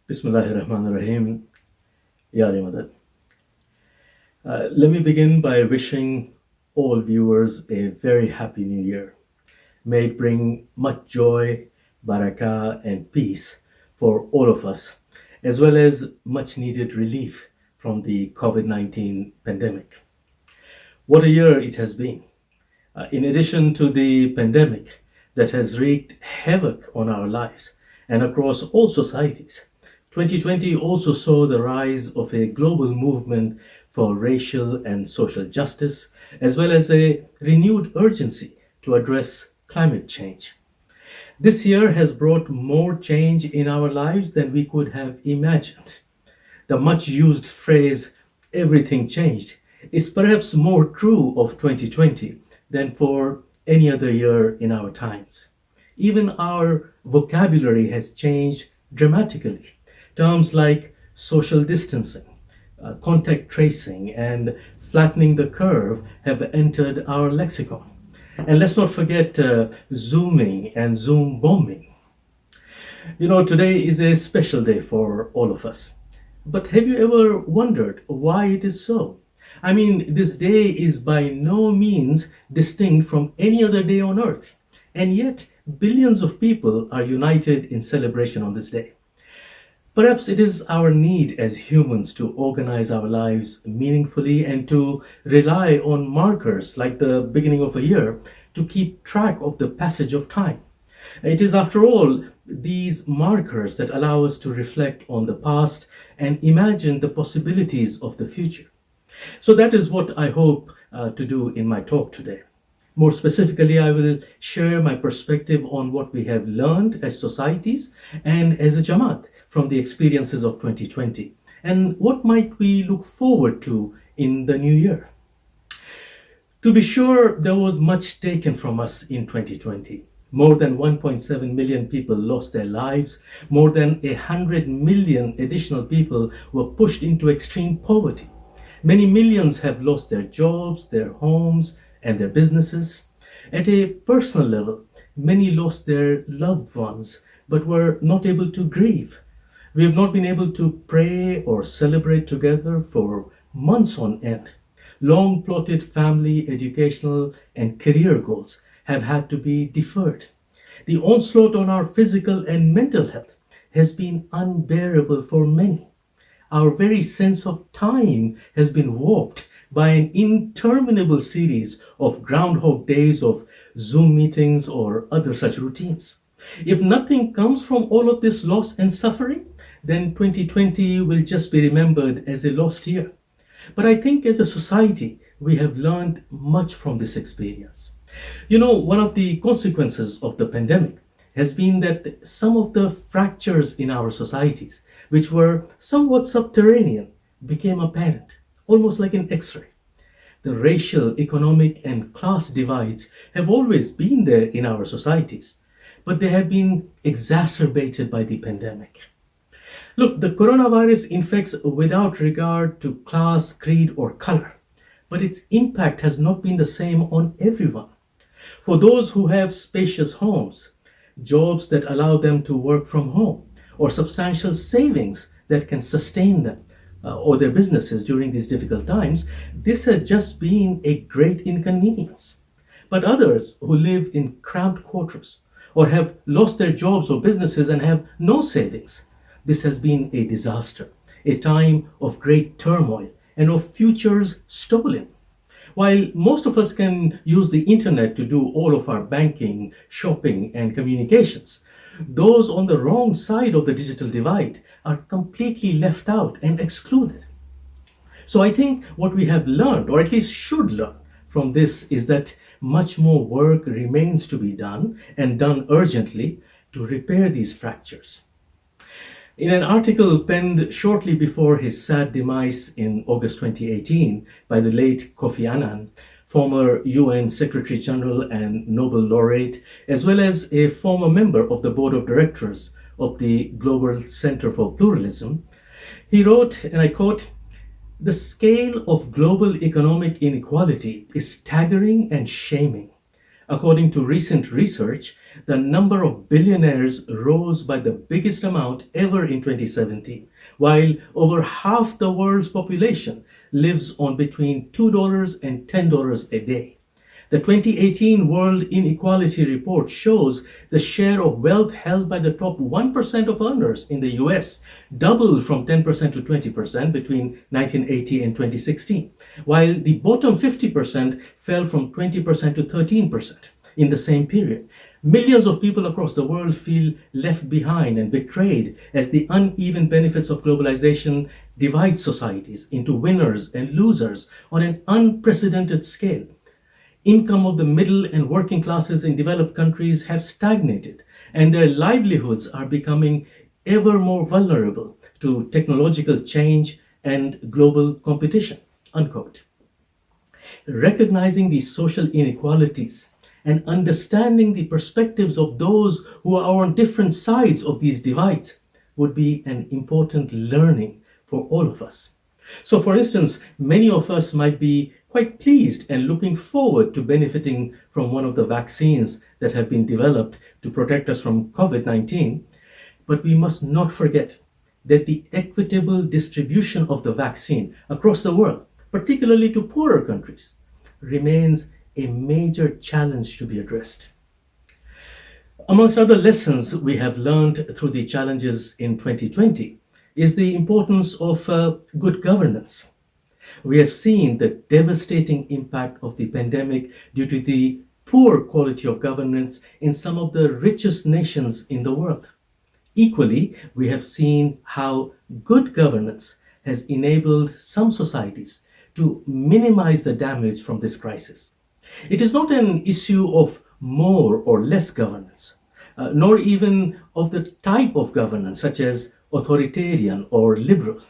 Bismillahirrahmanirrahim. Yari Madad. Let me begin by wishing all viewers a very happy new year. May it bring much joy, barakah, and peace for all of us, as well as much needed relief from the COVID 19 pandemic. What a year it has been. In addition to the pandemic that has wreaked havoc on our lives and across all societies, 2020 also saw the rise of a global movement for racial and social justice, as well as a renewed urgency to address climate change. This year has brought more change in our lives than we could have imagined. The much used phrase, everything changed, is perhaps more true of 2020 than for any other year in our times. Even our vocabulary has changed dramatically. Terms like social distancing, contact tracing, and flattening the curve have entered our lexicon. And let's not forget Zooming and Zoom bombing. Today is a special day for all of us. But have you ever wondered why it is so? I mean, this day is by no means distinct from any other day on earth. And yet, billions of people are united in celebration on this day. Perhaps it is our need as humans to organize our lives meaningfully and to rely on markers like the beginning of a year to keep track of the passage of time. It is, after all, these markers that allow us to reflect on the past and imagine the possibilities of the future. So that is what I hope to do in my talk today. More specifically, I will share my perspective on what we have learned as societies and as a Jamaat from the experiences of 2020, and what might we look forward to in the new year. To be sure, there was much taken from us in 2020. More than 1.7 million people lost their lives. More than 100 million additional people were pushed into extreme poverty. Many millions have lost their jobs, their homes, and their businesses. At a personal level, many lost their loved ones but were not able to grieve. We have not been able to pray or celebrate together for months on end. Long plotted family, educational, and career goals have had to be deferred. The onslaught on our physical and mental health has been unbearable for many. Our very sense of time has been warped by an interminable series of groundhog days of Zoom meetings or other such routines. If nothing comes from all of this loss and suffering, then 2020 will just be remembered as a lost year. But I think as a society, we have learned much from this experience. One of the consequences of the pandemic has been that some of the fractures in our societies, which were somewhat subterranean, became apparent, almost like an X-ray. The racial, economic, and class divides have always been there in our societies, but they have been exacerbated by the pandemic. Look, the coronavirus infects without regard to class, creed, or color, but its impact has not been the same on everyone. For those who have spacious homes, jobs that allow them to work from home, or substantial savings that can sustain them or their businesses during these difficult times, this has just been a great inconvenience. But others who live in cramped quarters or have lost their jobs or businesses and have no savings, this has been a disaster, a time of great turmoil and of futures stolen. While most of us can use the internet to do all of our banking, shopping, and communications, those on the wrong side of the digital divide are completely left out and excluded. So I think what we have learned, or at least should learn from this, is that much more work remains to be done and done urgently to repair these fractures. In an article penned shortly before his sad demise in August 2018 by the late Kofi Annan, former UN Secretary General and Nobel laureate, as well as a former member of the board of directors of the Global Center for Pluralism, he wrote, and I quote, "The scale of global economic inequality is staggering and shaming. According to recent research, the number of billionaires rose by the biggest amount ever in 2017, while over half the world's population lives on between $2 and $10 a day. The 2018 World Inequality Report shows the share of wealth held by the top 1% of earners in the US doubled from 10% to 20% between 1980 and 2016, while the bottom 50% fell from 20% to 13% in the same period. Millions of people across the world feel left behind and betrayed as the uneven benefits of globalization divide societies into winners and losers on an unprecedented scale. Income of the middle and working classes in developed countries have stagnated, and their livelihoods are becoming ever more vulnerable to technological change and global competition. Unquote. Recognizing these social inequalities and understanding the perspectives of those who are on different sides of these divides would be an important learning for all of us. So, for instance, many of us might be quite pleased and looking forward to benefiting from one of the vaccines that have been developed to protect us from COVID-19. But we must not forget that the equitable distribution of the vaccine across the world, particularly to poorer countries, remains a major challenge to be addressed. Amongst other lessons we have learned through the challenges in 2020 is the importance of good governance. We have seen the devastating impact of the pandemic due to the poor quality of governance in some of the richest nations in the world. Equally, we have seen how good governance has enabled some societies to minimize the damage from this crisis. It is not an issue of more or less governance, nor even of the type of governance, such as authoritarian or liberal.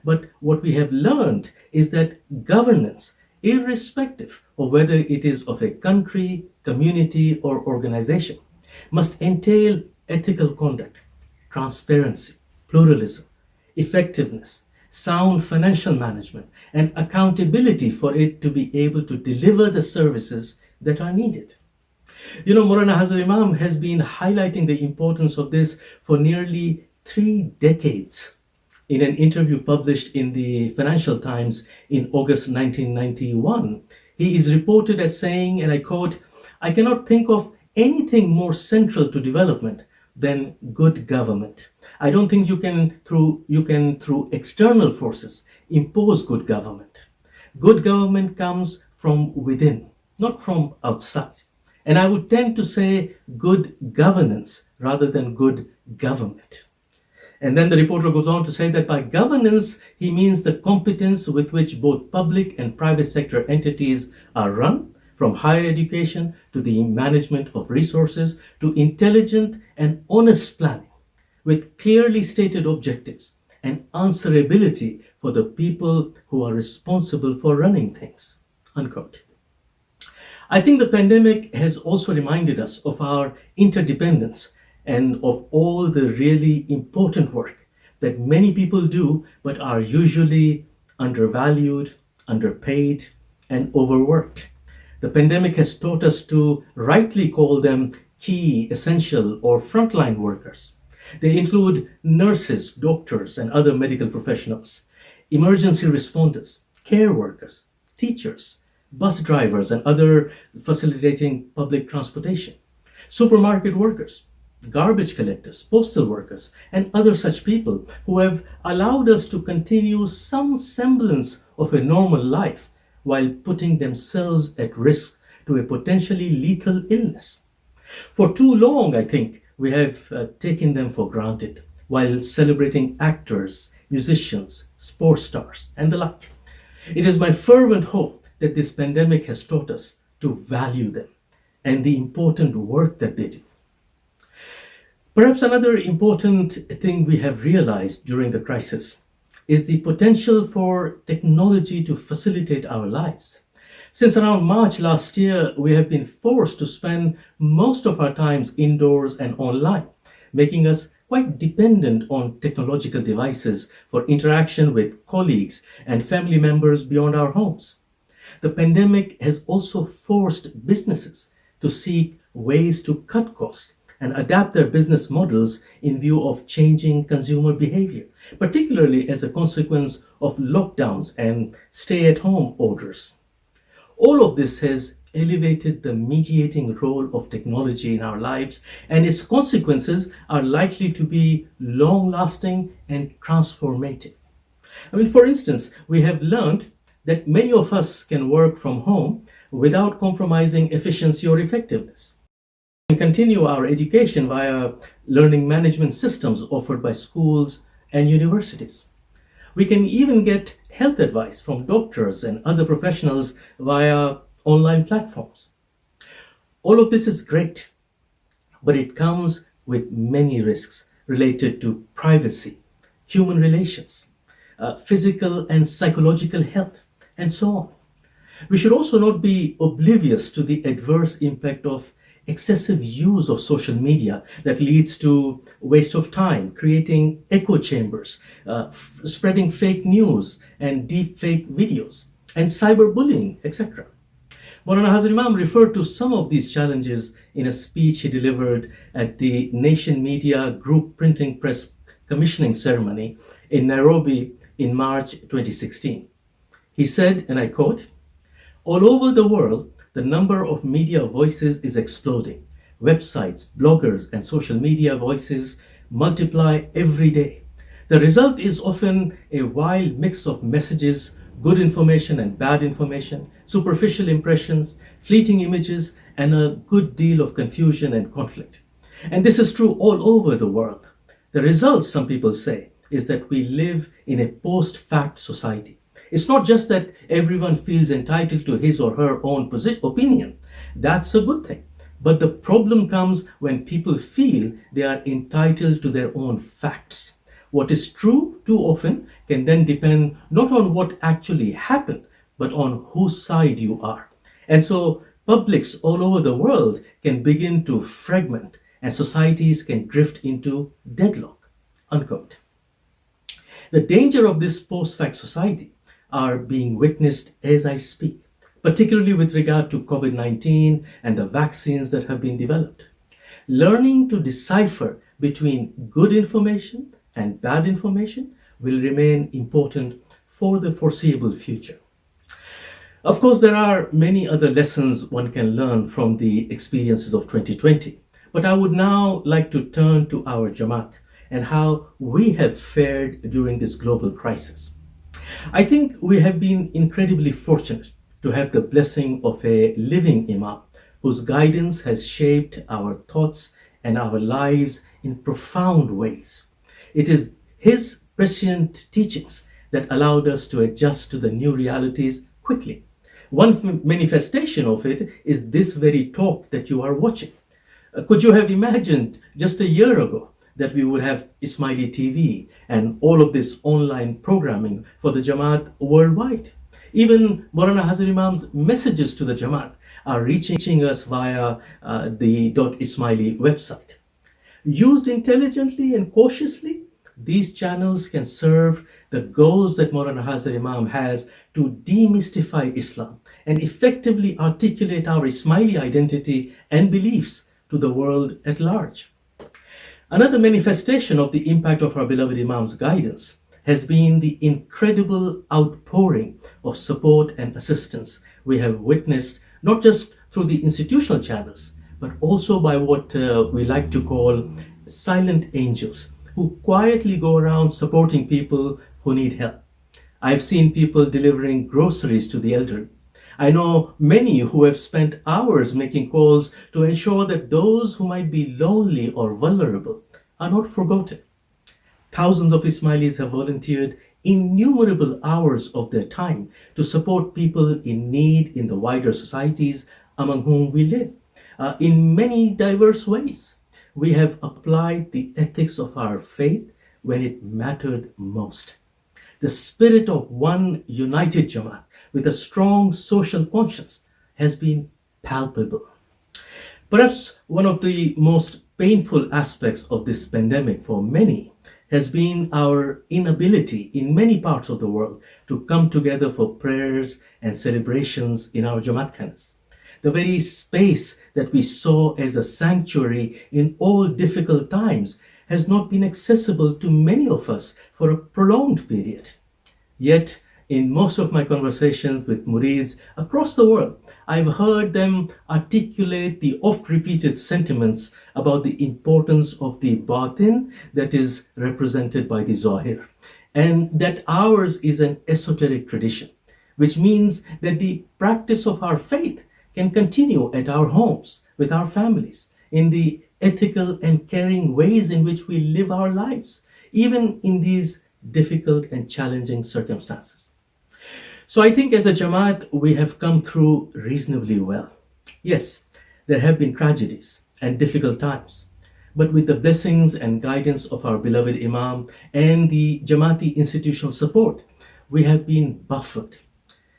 But what we have learned is that governance, irrespective of whether it is of a country, community, or organization, must entail ethical conduct, transparency, pluralism, effectiveness, sound financial management, and accountability for it to be able to deliver the services that are needed. Maulana Hazrat Imam has been highlighting the importance of this for nearly 3 decades. In an interview published in the Financial Times in August 1991, he is reported as saying, and I quote, "I cannot think of anything more central to development than good government. I don't think you can through external forces impose good government. Good government comes from within, not from outside. And I would tend to say good governance rather than good government." And then the reporter goes on to say that by governance, he means the competence with which both public and private sector entities are run, from higher education to the management of resources to intelligent and honest planning, with clearly stated objectives and answerability for the people who are responsible for running things. Unquote. I think the pandemic has also reminded us of our interdependence and of all the really important work that many people do but are usually undervalued, underpaid, and overworked. The pandemic has taught us to rightly call them key, essential, or frontline workers. They include nurses, doctors, and other medical professionals, emergency responders, care workers, teachers, bus drivers, and other facilitating public transportation, supermarket workers, garbage collectors, postal workers, and other such people who have allowed us to continue some semblance of a normal life while putting themselves at risk to a potentially lethal illness. For too long, I think, we have taken them for granted while celebrating actors, musicians, sports stars, and the like. It is my fervent hope that this pandemic has taught us to value them and the important work that they do. Perhaps another important thing we have realized during the crisis is the potential for technology to facilitate our lives. Since around March last year, we have been forced to spend most of our times indoors and online, making us quite dependent on technological devices for interaction with colleagues and family members beyond our homes. The pandemic has also forced businesses to seek ways to cut costs and adapt their business models in view of changing consumer behavior, particularly as a consequence of lockdowns and stay at home orders. All of this has elevated the mediating role of technology in our lives, and its consequences are likely to be long lasting and transformative. For instance, we have learned that many of us can work from home without compromising efficiency or effectiveness. We can continue our education via learning management systems offered by schools and universities. We can even get health advice from doctors and other professionals via online platforms. All of this is great, but it comes with many risks related to privacy, human relations, physical and psychological health, and so on. We should also not be oblivious to the adverse impact of excessive use of social media that leads to waste of time, creating echo chambers, spreading fake news and deep fake videos, and cyberbullying, etc. Maulana Hazrat Imam referred to some of these challenges in a speech he delivered at the Nation Media Group Printing Press commissioning ceremony in Nairobi in March 2016. He said, and I quote, "All over the world, the number of media voices is exploding. Websites, bloggers, and social media voices multiply every day. The result is often a wild mix of messages, good information and bad information, superficial impressions, fleeting images, and a good deal of confusion and conflict. And this is true all over the world. The result, some people say, is that we live in a post-fact society. It's not just that everyone feels entitled to his or her own opinion. That's a good thing. But the problem comes when people feel they are entitled to their own facts. What is true too often can then depend not on what actually happened, but on whose side you are. And so publics all over the world can begin to fragment and societies can drift into deadlock." Unquote. The danger of this post-fact society are being witnessed as I speak, particularly with regard to COVID-19 and the vaccines that have been developed. Learning to decipher between good information and bad information will remain important for the foreseeable future. Of course, there are many other lessons one can learn from the experiences of 2020, but I would now like to turn to our Jamaat and how we have fared during this global crisis. I think we have been incredibly fortunate to have the blessing of a living Imam whose guidance has shaped our thoughts and our lives in profound ways. It is his prescient teachings that allowed us to adjust to the new realities quickly. One manifestation of it is this very talk that you are watching. Could you have imagined just a year ago that we would have Ismaili TV and all of this online programming for the Jamaat worldwide? Even Maulana Hazrat Imam's messages to the Jamaat are reaching us via the .ismaili website. Used intelligently and cautiously, these channels can serve the goals that Maulana Hazrat Imam has to demystify Islam and effectively articulate our Ismaili identity and beliefs to the world at large. Another manifestation of the impact of our beloved Imam's guidance has been the incredible outpouring of support and assistance we have witnessed, not just through the institutional channels, but also by what we like to call silent angels, who quietly go around supporting people who need help. I've seen people delivering groceries to the elderly. I know many who have spent hours making calls to ensure that those who might be lonely or vulnerable are not forgotten. Thousands of Ismailis have volunteered innumerable hours of their time to support people in need in the wider societies among whom we live, in many diverse ways. We have applied the ethics of our faith when it mattered most. The spirit of one united Jamaat with a strong social conscience has been palpable. Perhaps one of the most painful aspects of this pandemic for many has been our inability in many parts of the world to come together for prayers and celebrations in our Jamaat khanas. the very space that we saw as a sanctuary in all difficult times, has not been accessible to many of us for a prolonged period. Yet, in most of my conversations with murids across the world, I've heard them articulate the oft repeated sentiments about the importance of the batin that is represented by the zahir, and that ours is an esoteric tradition, which means that the practice of our faith can continue at our homes, with our families, in the ethical and caring ways in which we live our lives, even in these difficult and challenging circumstances. So I think as a Jamaat, we have come through reasonably well. Yes, there have been tragedies and difficult times, but with the blessings and guidance of our beloved Imam and the Jamaati institutional support, we have been buffered.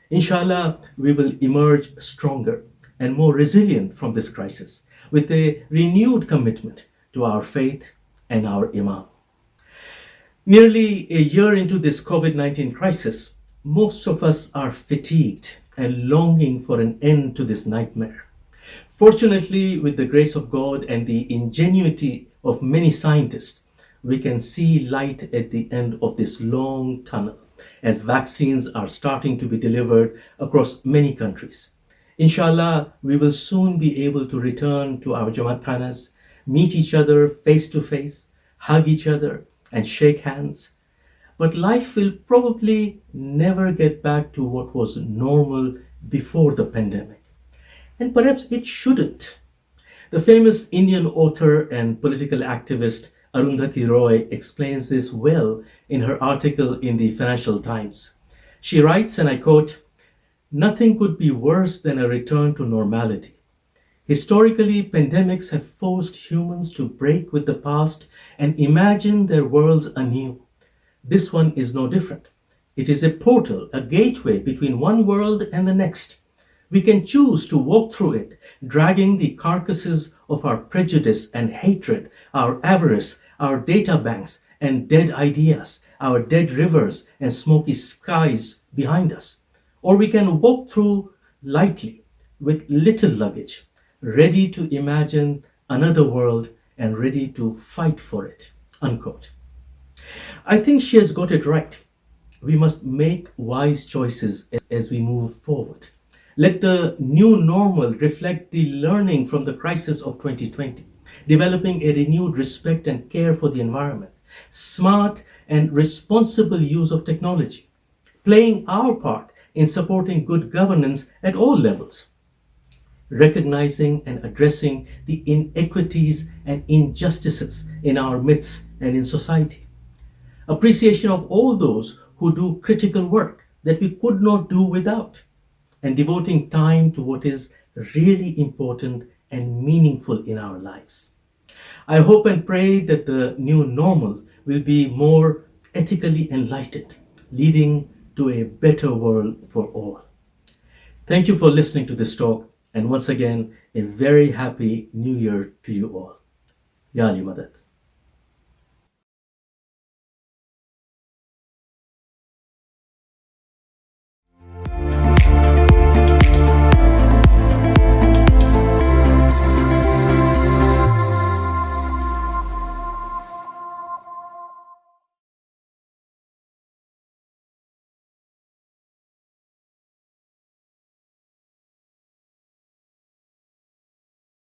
Inshallah, we will emerge stronger and more resilient from this crisis with a renewed commitment to our faith and our Imam. Nearly a year into this COVID-19 crisis, most of us are fatigued and longing for an end to this nightmare. Fortunately, with the grace of God and the ingenuity of many scientists, we can see light at the end of this long tunnel as vaccines are starting to be delivered across many countries. Inshallah, we will soon be able to return to our Jamaat Khanas, meet each other face to face, hug each other, and shake hands. But life will probably never get back to what was normal before the pandemic. And perhaps it shouldn't. The famous Indian author and political activist Arundhati Roy explains this well in her article in the Financial Times. She writes, and I quote, "Nothing could be worse than a return to normality. Historically, pandemics have forced humans to break with the past and imagine their worlds anew. This one is no different. It is a portal, a gateway between one world and the next. We can choose to walk through it, dragging the carcasses of our prejudice and hatred, our avarice, our data banks and dead ideas, our dead rivers and smoky skies behind us. Or we can walk through lightly, with little luggage, ready to imagine another world and ready to fight for it." Unquote. I think she has got it right. We must make wise choices as we move forward. Let the new normal reflect the learning from the crisis of 2020, developing a renewed respect and care for the environment, smart and responsible use of technology, playing our part in supporting good governance at all levels, recognizing and addressing the inequities and injustices in our midst and in society, appreciation of all those who do critical work that we could not do without, and devoting time to what is really important and meaningful in our lives. I hope and pray that the new normal will be more ethically enlightened, leading to a better world for all. Thank you for listening to this talk, and once again, a very happy New Year to you all. Ya Ali Madad.